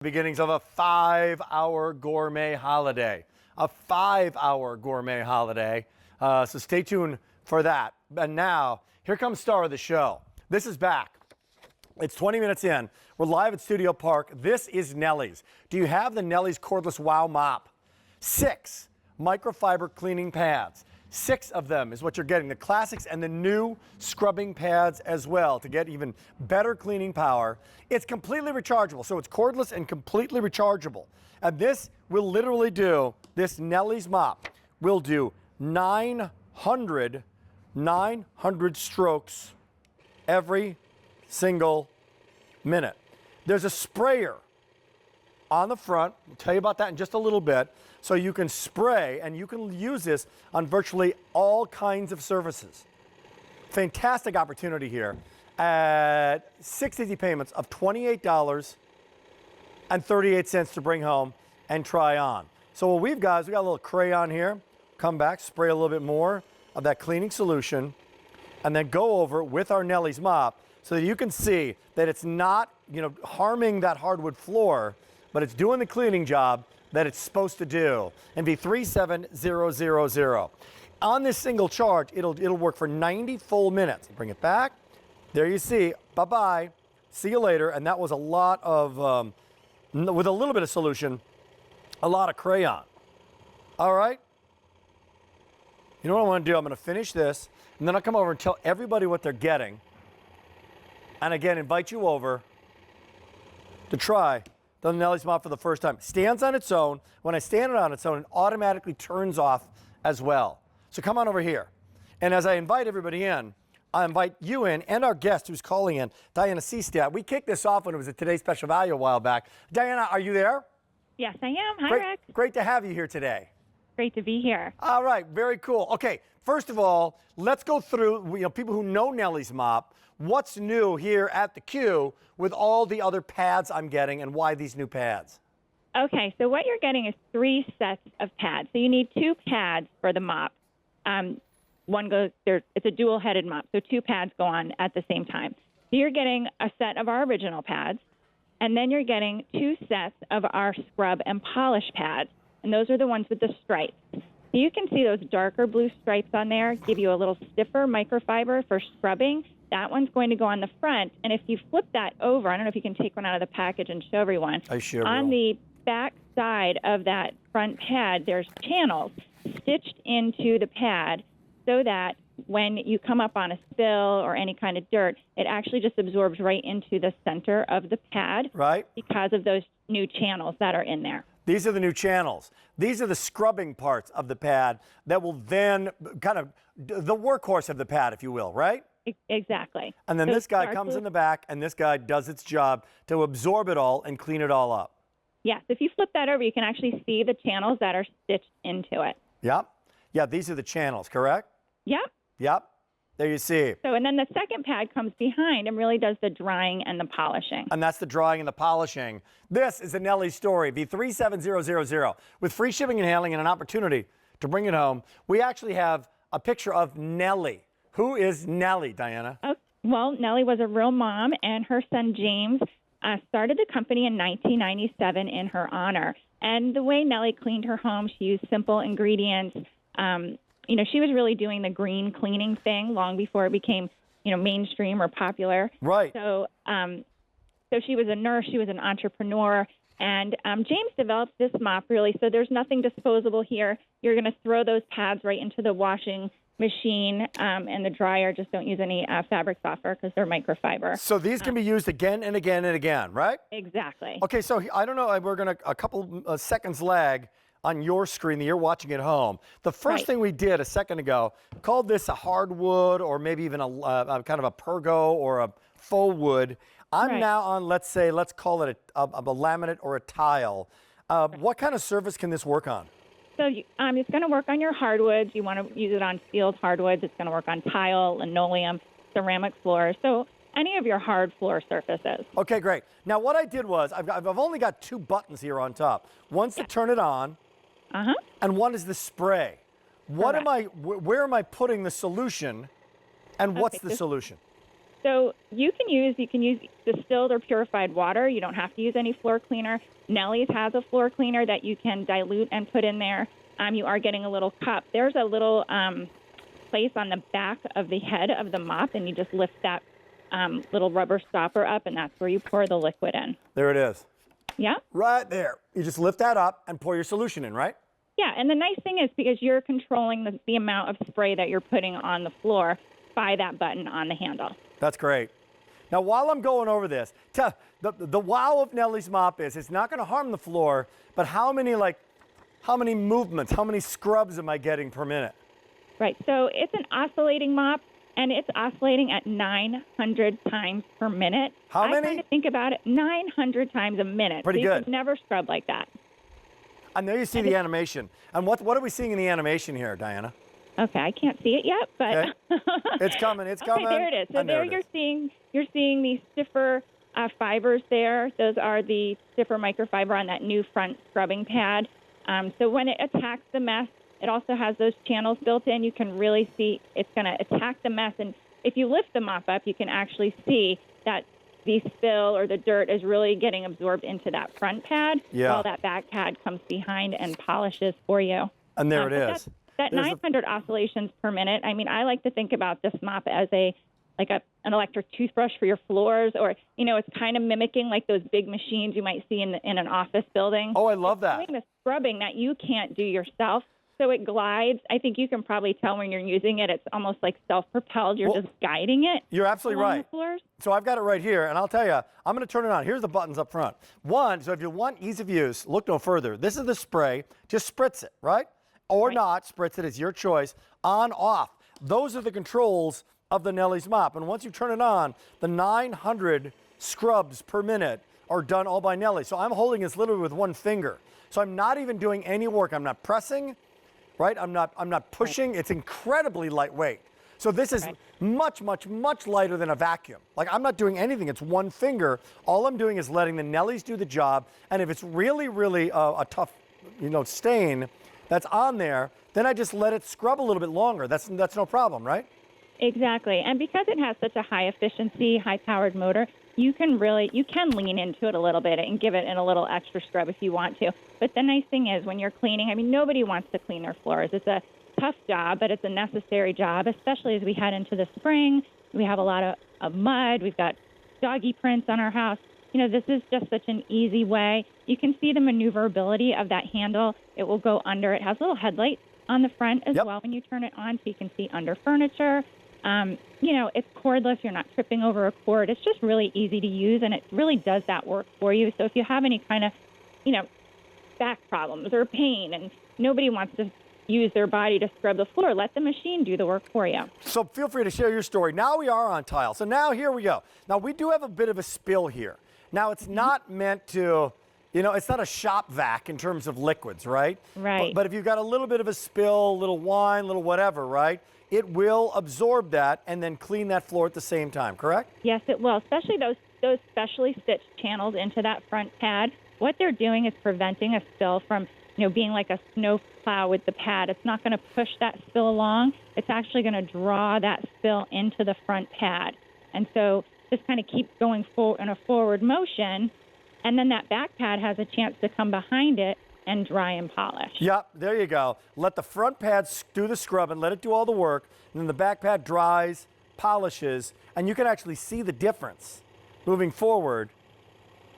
Beginnings of a 5-hour gourmet holiday. A 5-hour gourmet holiday. So stay tuned for that. And now, here comes star of the show. This is back. It's 20 minutes in. We're live at Studio Park. This is Nellie's. Do you have the Nellie's Cordless Wow Mop? 6 microfiber cleaning pads. 6 of them is what you're getting. The classics and the new scrubbing pads as well to get even better cleaning power. It's completely rechargeable, so it's cordless and completely rechargeable. And this will literally do, this Nellie's mop will do 900 strokes every single minute. There's a sprayer on the front. We'll tell you about that in just a little bit. So you can spray, and you can use this on virtually all kinds of surfaces. Fantastic opportunity here at 6 easy payments of $28.38 to bring home and try on. So what we've got is we got a little crayon here. Come back, spray a little bit more of that cleaning solution, and then go over with our Nellie's mop so that you can see that it's not, harming that hardwood floor, but it's doing the cleaning job that it's supposed to do. And be 37000. On this single charge, it'll work for 90 full minutes. Bring it back. There you see. Bye-bye. See you later. And that was a lot of, with a little bit of solution, a lot of crayon. All right? You know what I want to do? I'm going to finish this, and then I'll come over and tell everybody what they're getting. And again, invite you over to try the Nellie's mop for the first time. Stands on its own. When I stand it on its own, it automatically turns off as well. So come on over here. And as I invite everybody in, I invite you in and our guest who's calling in, Diana Seastat. We kicked this off when it was a Today's Special Value a while back. Diana, are you there? Yes, I am. Hi, Rick. Great to have you here today. Great to be here. All right, very cool. Okay, first of all, let's go through, people who know Nellie's mop, what's new here at the Q with all the other pads I'm getting and why these new pads? Okay, so what you're getting is 3 sets of pads. So you need 2 pads for the mop. One goes there. It's a dual-headed mop, so 2 pads go on at the same time. So you're getting a set of our original pads, and then you're getting 2 sets of our scrub and polish pads, and those are the ones with the stripes. So you can see those darker blue stripes on there give you a little stiffer microfiber for scrubbing. That one's going to go on the front, and if you flip that over, I don't know if you can take one out of the package and show everyone. I sure will. On the back side of that front pad, there's channels stitched into the pad so that when you come up on a spill or any kind of dirt, it actually just absorbs right into the center of the pad. Right. Because of those new channels that are in there. These are the new channels. These are the scrubbing parts of the pad that will then kind of the workhorse of the pad, if you will, right? Exactly. And then so this guy comes in the back, and this guy does its job to absorb it all and clean it all up. Yes, if you flip that over, you can actually see the channels that are stitched into it. Yep. Yeah, these are the channels, correct? Yep. Yep. There you see. So, and then the second pad comes behind and really does the drying and the polishing. And that's the drying and the polishing. This is the Nellie story, V37000. With free shipping and handling and an opportunity to bring it home, we actually have a picture of Nellie. Who is Nellie, Diana? Oh, well, Nellie was a real mom, and her son James started the company in 1997 in her honor. And the way Nellie cleaned her home, she used simple ingredients. She was really doing the green cleaning thing long before it became, mainstream or popular. Right. So she was a nurse, she was an entrepreneur, and James developed this mop really. So there's nothing disposable here. You're going to throw those pads right into the washing machine and the dryer. Just don't use any fabric softener because they're microfiber. So these can be used again and again and again, right? Exactly. Okay, so I don't know, we're going to a couple seconds lag on your screen that you're watching at home. The first thing we did a second ago called this a hardwood or maybe even a kind of a pergo or a faux wood. I'm now on, let's call it a laminate or a tile. What kind of surface can this work on? So it's going to work on your hardwoods. You want to use it on sealed hardwoods. It's going to work on tile, linoleum, ceramic floors. So any of your hard floor surfaces. Okay, great. Now what I did was I've only got 2 buttons here on top. One's to turn it on, and one is the spray. Where am I putting the solution, and what's the solution? So you can use distilled or purified water. You don't have to use any floor cleaner. Nellie's has a floor cleaner that you can dilute and put in there. You are getting a little cup. There's a little place on the back of the head of the mop, and you just lift that little rubber stopper up, and that's where you pour the liquid in. There it is. Yeah. Right there. You just lift that up and pour your solution in, right? Yeah, and the nice thing is because you're controlling the amount of spray that you're putting on the floor by that button on the handle. That's great. Now, while I'm going over this, the wow of Nellie's mop is it's not going to harm the floor, but how many movements, how many scrubs am I getting per minute? Right, so it's an oscillating mop, and it's oscillating at 900 times per minute. How many? I kind of think about it, 900 times a minute. Pretty so good. You could never scrub like that. And there you see the animation. And what are we seeing in the animation here, Diana? Okay, I can't see it yet, but Okay. It's coming. It's coming. Okay, there it is. So there you're seeing these stiffer fibers there. Those are the stiffer microfiber on that new front scrubbing pad. So when it attacks the mess, it also has those channels built in. You can really see it's going to attack the mess. And if you lift the mop up, you can actually see that the spill or the dirt is really getting absorbed into that front pad while that back pad comes behind and polishes for you. And there it is. That 900 oscillations per minute, I mean, I like to think about this mop as an electric toothbrush for your floors, or, it's kind of mimicking like those big machines you might see in an office building. Oh, I love that. It's doing the scrubbing that you can't do yourself. So it glides. I think you can probably tell when you're using it, it's almost like self-propelled. You're just guiding it. You're absolutely right. The floors. So I've got it right here, and I'll tell you, I'm going to turn it on. Here's the buttons up front. One, so if you want ease of use, look no further. This is the spray. Just spritz it, right? Or not, spritz it. It's your choice. On, off. Those are the controls of the Nellie's mop. And once you turn it on, the 900 scrubs per minute are done all by Nellie. So I'm holding this literally with one finger. So I'm not even doing any work. I'm not pressing, right? I'm not pushing. It's incredibly lightweight. So this is much, much, much lighter than a vacuum. Like, I'm not doing anything. It's one finger. All I'm doing is letting the Nellies do the job. And if it's really, really a tough, stain that's on there, then I just let it scrub a little bit longer. That's no problem, right? Exactly. And because it has such a high efficiency, high powered motor, you can lean into it a little bit and give it a little extra scrub if you want to. But the nice thing is when you're cleaning, I mean, nobody wants to clean their floors. It's a tough job, but it's a necessary job, especially as we head into the spring. We have a lot of mud. We've got doggy prints on our house. This is just such an easy way. You can see the maneuverability of that handle. It will go under. It has a little headlight on the front as well when you turn it on, so you can see under furniture. It's cordless. You're not tripping over a cord. It's just really easy to use, and it really does that work for you. So if you have any kind of, back problems or pain, and nobody wants to use their body to scrub the floor, let the machine do the work for you. So feel free to share your story. Now we are on tile. So now here we go. Now we do have a bit of a spill here. Now it's not meant to, it's not a shop vac in terms of liquids, right? Right. But if you've got a little bit of a spill, little wine, little whatever, right? It will absorb that and then clean that floor at the same time, correct? Yes, it will, especially those specially stitched channels into that front pad. What they're doing is preventing a spill from, being like a snow plow with the pad. It's not going to push that spill along. It's actually going to draw that spill into the front pad. And so just kind of keep going in a forward motion, and then that back pad has a chance to come behind it and dry and polish. Yep, there you go. Let the front pad do the scrub and let it do all the work, and then the back pad dries, polishes, and you can actually see the difference moving forward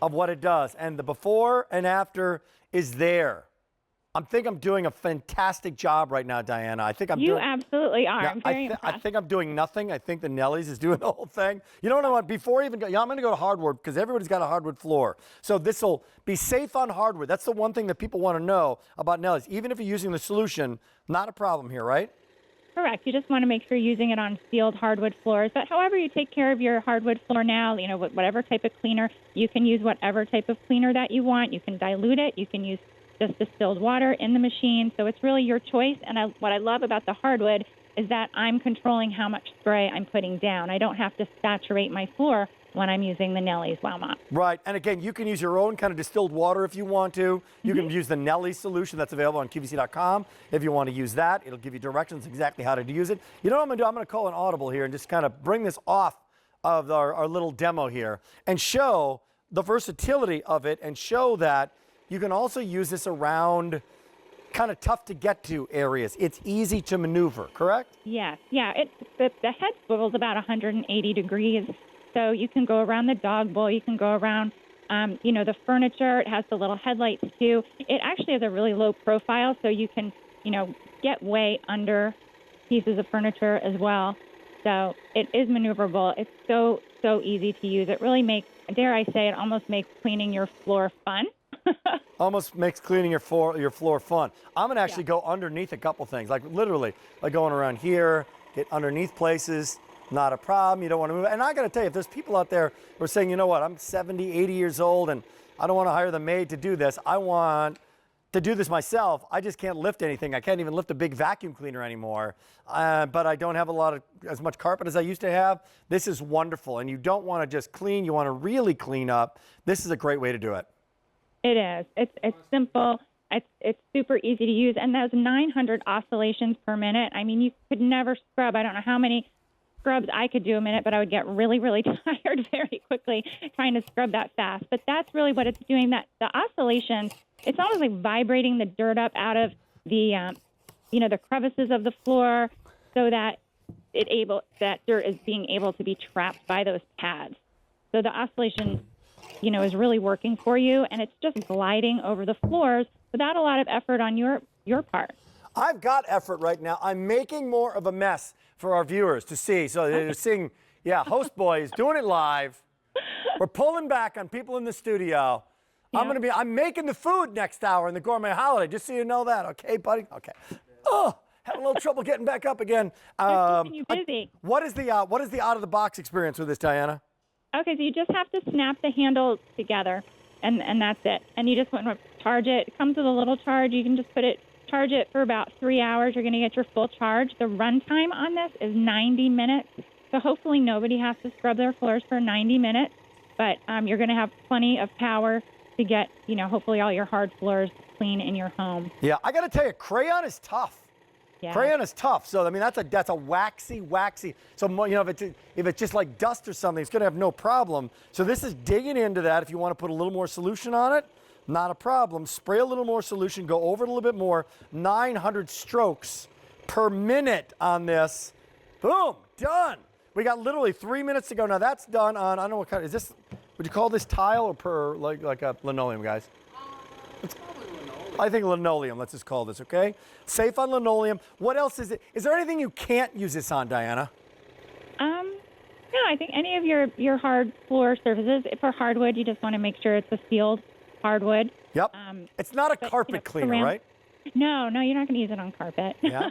of what it does. And the before and after is there. I think I'm doing a fantastic job right now, Diana. I think You absolutely are. Yeah, I'm very impressed. I think I'm doing nothing. I think the Nellie's is doing the whole thing. You know what I want? Before even I'm going to go to hardwood because everybody's got a hardwood floor. So this will be safe on hardwood. That's the one thing that people want to know about Nellie's. Even if you're using the solution, not a problem here, right? Correct. You just want to make sure you're using it on sealed hardwood floors. But however you take care of your hardwood floor now, whatever type of cleaner, you can use whatever type of cleaner that you want. You can dilute it. You can use just distilled water in the machine. So it's really your choice. And what I love about the hardwood is that I'm controlling how much spray I'm putting down. I don't have to saturate my floor when I'm using the Nellie's Wow Mop. Right. And again, you can use your own kind of distilled water if you want to. You can use the Nellie solution that's available on QVC.com. If you want to use that, it'll give you directions exactly how to use it. You know what I'm going to do? I'm going to call an audible here and just kind of bring this off of our little demo here and show the versatility of it and show that you can also use this around kind of tough to get to areas. It's easy to maneuver, correct? Yes. Yeah. The head swivels about 180 degrees. So you can go around the dog bowl. You can go around, the furniture. It has the little headlights too. It actually has a really low profile, so you can, get way under pieces of furniture as well. So it is maneuverable. It's so easy to use. It really makes, dare I say, it almost makes cleaning your floor fun. Almost makes cleaning your floor fun. I'm gonna actually go underneath a couple things, like literally, like going around here, get underneath places. Not a problem. You don't want to move. And I got to tell you, if there's people out there who are saying, you know what, I'm 70, 80 years old and I don't want to hire the maid to do this. I want to do this myself. I just can't lift anything. I can't even lift a big vacuum cleaner anymore. But I don't have as much carpet as I used to have. This is wonderful. And you don't want to just clean. You want to really clean up. This is a great way to do it. It is. It's simple. It's super easy to use. And those 900 oscillations per minute, I mean, you could never scrub. I don't know how many scrubs I could do a minute, but I would get really, really tired very quickly trying to scrub that fast. But that's really what it's doing. That the oscillations, it's almost like vibrating the dirt up out of the, the crevices of the floor, so that that dirt is being able to be trapped by those pads. So the oscillation, is really working for you, and it's just gliding over the floors without a lot of effort on your part. I've got effort right now. I'm making more of a mess for our viewers to see. So they're seeing, host boy is doing it live. We're pulling back on people in the studio. Yeah. I'm making the food next hour in the gourmet holiday, just so you know that. Okay, buddy? Okay. Oh, having a little trouble getting back up again. Keeping you busy. What is the out of the box experience with this, Diana? Okay, so you just have to snap the handle together, and that's it. And you just want to charge it. It comes with a little charge. You can just charge it for about 3 hours. You're going to get your full charge. The runtime on this is 90 minutes. So hopefully nobody has to scrub their floors for 90 minutes. But you're going to have plenty of power to get, hopefully all your hard floors clean in your home. Yeah, I got to tell you, crayon is tough. Yeah. Crayon is tough. So, I mean, that's a waxy. So, if it's just like dust or something, it's going to have no problem. So this is digging into that. If you want to put a little more solution on it, not a problem. Spray a little more solution, go over it a little bit more. 900 strokes per minute on this. Boom, done. We got literally 3 minutes to go. Now that's done on, I don't know what kind, is this, would you call this tile or per, like a linoleum, guys? It's probably linoleum. I think linoleum, let's just call this, okay? Safe on linoleum. What else is it? Is there anything you can't use this on, Diana? No, I think any of your hard floor surfaces. For hardwood, you just want to make sure it's a sealed hardwood. Yep. It's not a carpet cleaner, right? No, you're not going to use it on carpet. Yeah.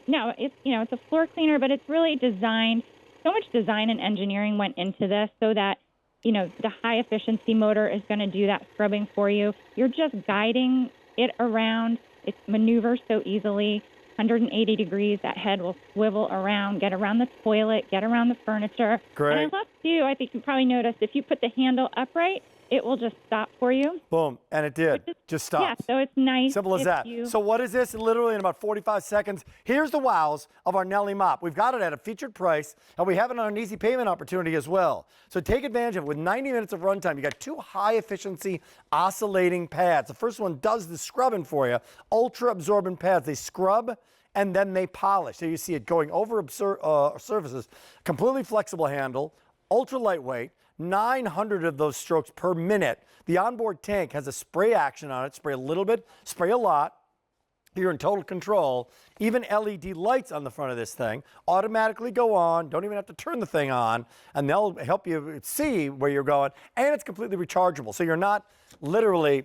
No, it's a floor cleaner, but it's really designed. So much design and engineering went into this so that, the high efficiency motor is going to do that scrubbing for you. You're just guiding it around. It maneuvers so easily. 180 degrees, that head will swivel around, get around the toilet, get around the furniture. Great. And I love too, I think you probably noticed, if you put the handle upright, it will just stop for you. Boom, and it did. Just stops. Yeah, so it's nice. Simple as that. So what is this? Literally in about 45 seconds. Here's the wows of our Nellie mop. We've got it at a featured price, and we have it on an easy payment opportunity as well. So take advantage of it. With 90 minutes of runtime, you got 2 high-efficiency oscillating pads. The first one does the scrubbing for you. Ultra-absorbent pads. They scrub and then they polish. So you see it going over surfaces. Completely flexible handle, ultra lightweight, 900 of those strokes per minute. The onboard tank has a spray action on it. Spray a little bit, spray a lot. You're in total control. Even LED lights on the front of this thing automatically go on. Don't even have to turn the thing on, and they'll help you see where you're going. And it's completely rechargeable, so you're not literally,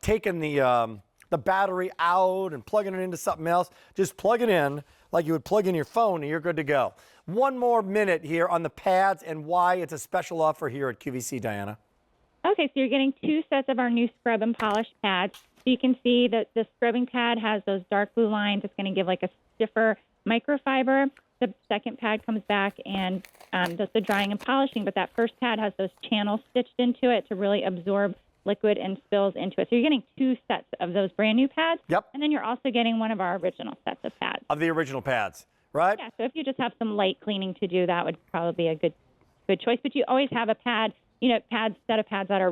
taking the battery out and plugging it into something else. Just plug it in like you would plug in your phone, and you're good to go. One more minute here on the pads and why it's a special offer here at QVC, Diana. Okay, so you're getting 2 sets of our new scrub and polish pads. So you can see that the scrubbing pad has those dark blue lines. It's going to give like a stiffer microfiber. The second pad comes back and does the drying and polishing, but that first pad has those channels stitched into it to really absorb liquid and spills into it. So you're getting 2 sets of those brand new pads. Yep. And then you're also getting one of our original sets of pads. Of the original pads. right? Yeah, so if you just have some light cleaning to do, that would probably be a good choice. But you always have a pad, set of pads that are